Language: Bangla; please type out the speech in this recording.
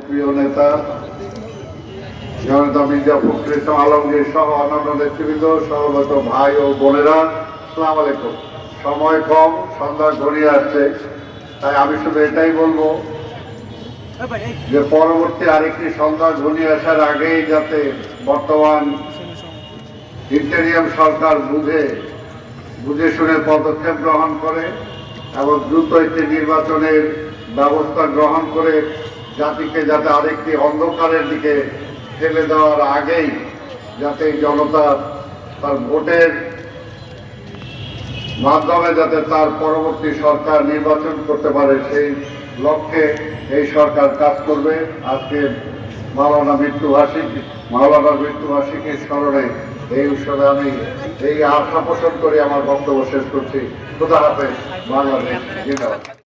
প্রিয় নেতা জনতা মির্জা ফখরুল ইসলাম আলমগীর সহ অন্যান্য নেতৃবৃন্দ, সমবেত ভাই ও বোনেরা, আসসালামু আলাইকুম। সময় কম, সন্ধ্যা ঘনিয়ে আসছে, তাই আমি শুধু এটাই বলবো যে পরবর্তী আরেকটি সন্ধ্যা ঘনিয়ে আসার আগেই যাতে বর্তমান ইন্টেরিয়াম সরকার বুঝে শুনে পদক্ষেপ গ্রহণ করে এবং দ্রুত একটি নির্বাচনের ব্যবস্থা গ্রহণ করে জাতিকে যাতে আরেকটি অন্ধকারের দিকে ঠেলে দেওয়ার আগেই যাতে জনতা তার ভোটের মাধ্যমে যাতে তার পরবর্তী সরকার নির্বাচন করতে পারে, সেই লক্ষ্যে এই সরকার কাজ করবে। আজকে মাওলানার মৃত্যুবার্ষিকীর স্মরণে এই উৎসবে আমি এই আশা পোষণ করে আমার বক্তব্য শেষ করছি। খোদা হাফেজ। বাংলাদেশ জিন্দাবাদ।